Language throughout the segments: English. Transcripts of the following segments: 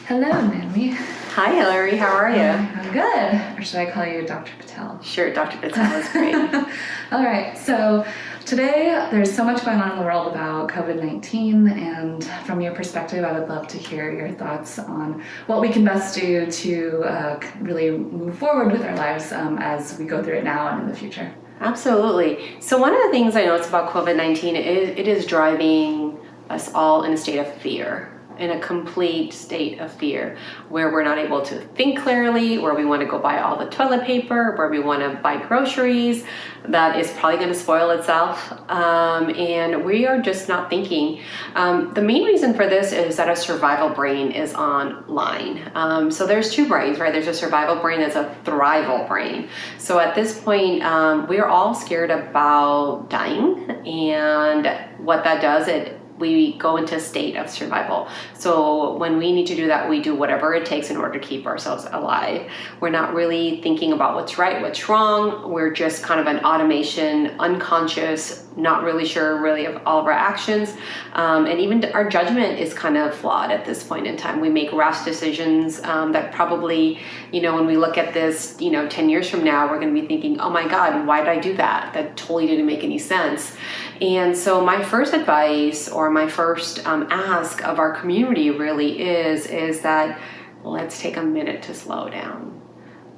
Hello, Naomi. Hi, Hillary. How are you? I'm good. Or should I call you Dr. Patel? Sure, Dr. Patel is great. All right. So today there's so much going on in the world about COVID-19, and from your perspective, I would love to hear your thoughts on what we can best do to really move forward with our lives as we go through it now and in the future. Absolutely. So one of the things I noticed about COVID-19 is it is driving us all in a state of fear. In a complete state of fear, where we're not able to think clearly, where we want to go buy all the toilet paper, where we want to buy groceries, that is probably going to spoil itself, and we are just not thinking. The main reason for this is that our survival brain is online. So there's two brains, right? There's a survival brain, there's a thrival brain. So at this point, we are all scared about dying, and what that does, we go into a state of survival. So when we need to do that, we do whatever it takes in order to keep ourselves alive. We're not really thinking about what's right, what's wrong. We're just kind of an automation, unconscious, not really sure really of all of our actions. And even our judgment is kind of flawed at this point in time. We make rash decisions that probably, when we look at this, 10 years from now, we're going to be thinking, oh my God, why did I do that? That totally didn't make any sense. And so my first advice or my first ask of our community really is that let's take a minute to slow down.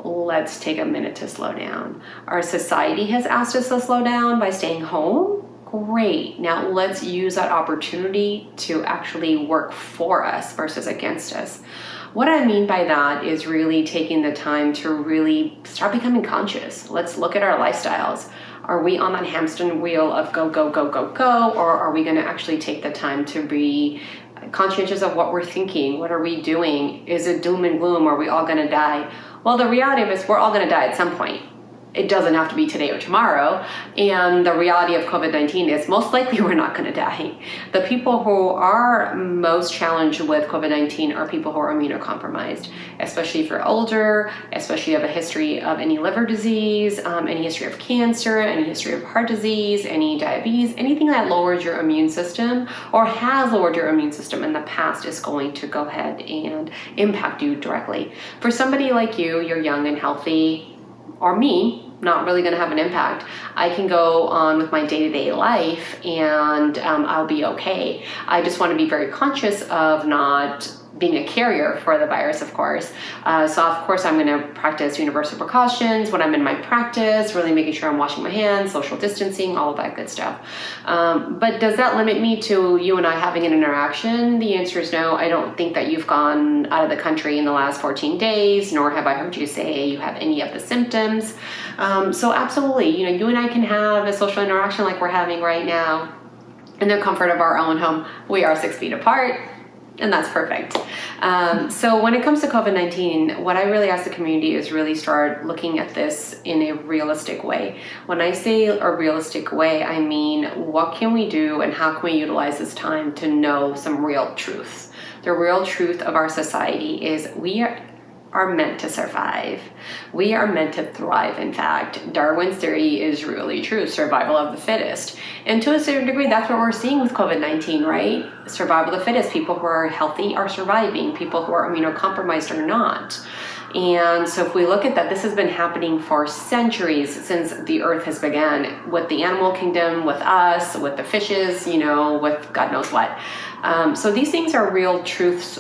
Let's take a minute to slow down. Our society has asked us to slow down by staying home. Great. Now let's use that opportunity to actually work for us versus against us. What I mean by that is really taking the time to really start becoming conscious. Let's look at our lifestyles. Are we on that hamster wheel of go, go, go, go, go? Or are we going to actually take the time to be conscientious of what we're thinking? What are we doing? Is it doom and gloom? Are we all going to die? Well, the reality of it is we're all going to die at some point. It doesn't have to be today or tomorrow. And the reality of COVID-19 is most likely we're not going to die. The people who are most challenged with COVID-19 are people who are immunocompromised, especially if you're older, especially if you have a history of any liver disease, any history of cancer, any history of heart disease, any diabetes, anything that lowers your immune system or has lowered your immune system in the past is going to go ahead and impact you directly. For somebody like you, you're young and healthy, or me, not really going to have an impact. I can go on with my day-to-day life and I'll be okay. I just want to be very conscious of not being a carrier for the virus, of course. So of course I'm going to practice universal precautions when I'm in my practice, really making sure I'm washing my hands, social distancing, all of that good stuff. But does that limit me to you and I having an interaction? The answer is no. I don't think that you've gone out of the country in the last 14 days, nor have I heard you say you have any of the symptoms. So absolutely, you and I can have a social interaction like we're having right now in the comfort of our own home. We are 6 feet apart. And that's perfect. So when it comes to COVID-19, what I really ask the community is really start looking at this in a realistic way. When I say a realistic way, I mean, what can we do and how can we utilize this time to know some real truths? The real truth of our society is we are meant to survive. We are meant to thrive. In fact, Darwin's theory is really true, survival of the fittest. And to a certain degree, that's what we're seeing with COVID-19, right? Survival of the fittest. People who are healthy are surviving. People who are immunocompromised are not. And so if we look at that, this has been happening for centuries since the earth has begun, with the animal kingdom, with us, with the fishes, with God knows what. So these things are real truths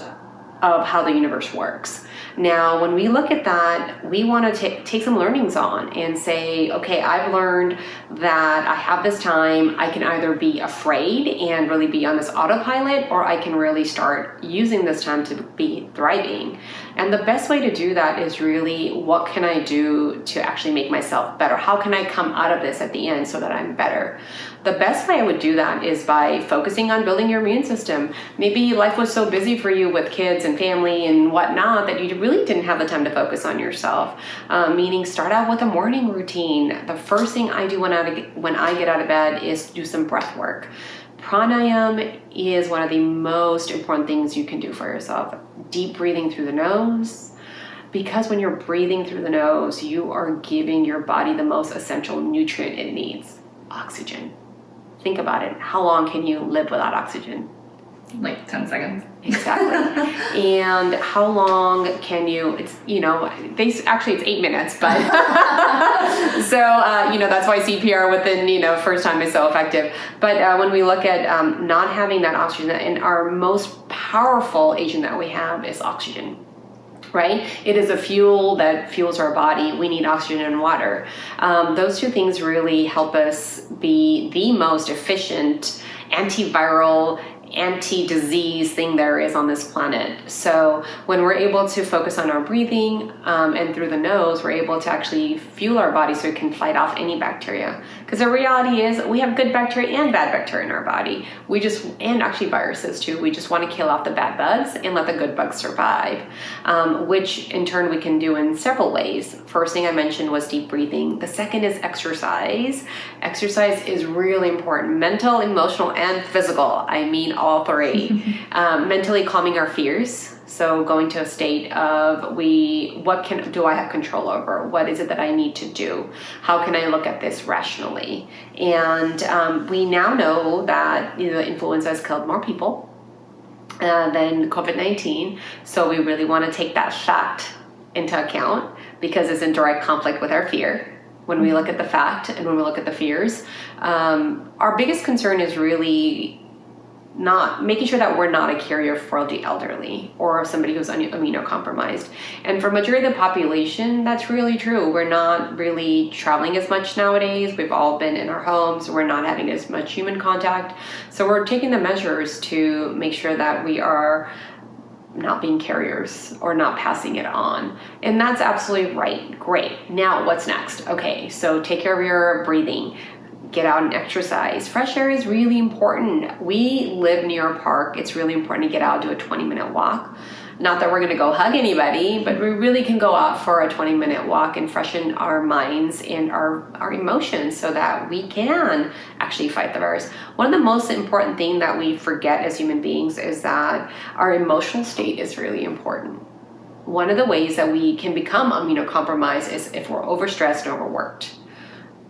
of how the universe works. Now, when we look at that, we want to take some learnings on and say, okay, I've learned that I have this time. I can either be afraid and really be on this autopilot, or I can really start using this time to be thriving. And the best way to do that is really, what can I do to actually make myself better? How can I come out of this at the end so that I'm better? The best way I would do that is by focusing on building your immune system. Maybe life was so busy for you with kids and family and whatnot that you really didn't have the time to focus on yourself. Meaning start out with a morning routine. The first thing I do when I get out of bed is do some breath work. Pranayama is one of the most important things you can do for yourself. Deep breathing through the nose. Because when you're breathing through the nose, you are giving your body the most essential nutrient it needs, oxygen. Think about it. How long can you live without oxygen? like 10 seconds. Exactly. And how long can you, it's, actually it's 8 minutes, but so, that's why CPR within, first time is so effective. But when we look at not having that oxygen, and our most powerful agent that we have is oxygen. Right? It is a fuel that fuels our body. We need oxygen and water. Those two things really help us be the most efficient antiviral, anti-disease thing there is on this planet. So when we're able to focus on our breathing and through the nose, we're able to actually fuel our body so we can fight off any bacteria. Because the reality is we have good bacteria and bad bacteria in our body. And actually viruses too. We just want to kill off the bad bugs and let the good bugs survive, which in turn we can do in several ways. First thing I mentioned was deep breathing. The second is exercise. Exercise is really important, mental, emotional, and physical. I mean all three. Mentally calming our fears. So going to a state of what do I have control over? What is it that I need to do? How can I look at this rationally? And we now know that influenza has killed more people than COVID-19. So we really want to take that fact into account because it's in direct conflict with our fear. When we look at the fact and when we look at the fears, our biggest concern is really not making sure that we're not a carrier for the elderly or somebody who's immunocompromised. And for majority of the population, that's really true. We're not really traveling as much nowadays. We've all been in our homes. We're not having as much human contact. So we're taking the measures to make sure that we are not being carriers or not passing it on. And that's absolutely right. Great. Now what's next? Okay, so take care of your breathing. Get out and exercise. Fresh air is really important. We live near a park. It's really important to get out, do a 20-minute walk. Not that we're going to go hug anybody, but we really can go out for a 20-minute walk and freshen our minds and our emotions so that we can actually fight the virus. One of the most important things that we forget as human beings is that our emotional state is really important. One of the ways that we can become immunocompromised is if we're overstressed and overworked.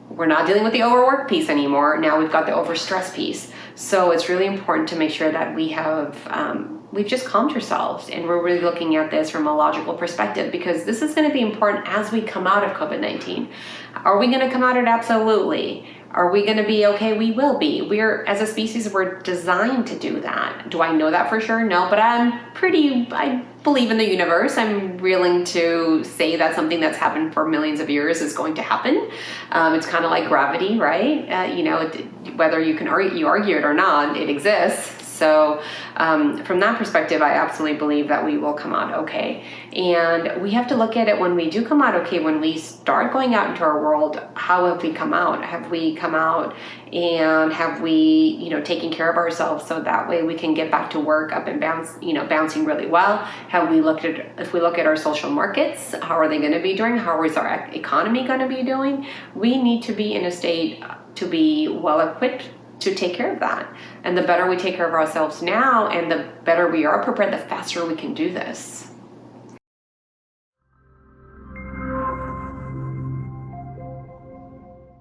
We're not dealing with the overwork piece anymore. Now we've got the overstress piece. So it's really important to make sure that we've just calmed ourselves and we're really looking at this from a logical perspective because this is going to be important as we come out of COVID-19. Are we going to come out of it? Absolutely. Are we going to be okay? We will be. As a species, we're designed to do that. Do I know that for sure? No, but I believe in the universe. I'm willing to say that something that's happened for millions of years is going to happen. It's kind of like gravity, right? Whether you argue it or not, it exists. So from that perspective, I absolutely believe that we will come out okay. And we have to look at it when we do come out okay, when we start going out into our world, how have we come out? Have we come out and have we, taken care of ourselves so that way we can get back to work up and bouncing really well? If we look at our social markets, how are they going to be doing? How is our economy going to be doing? We need to be in a state to be well equipped to take care of that. And the better we take care of ourselves now and the better we are prepared, the faster we can do this.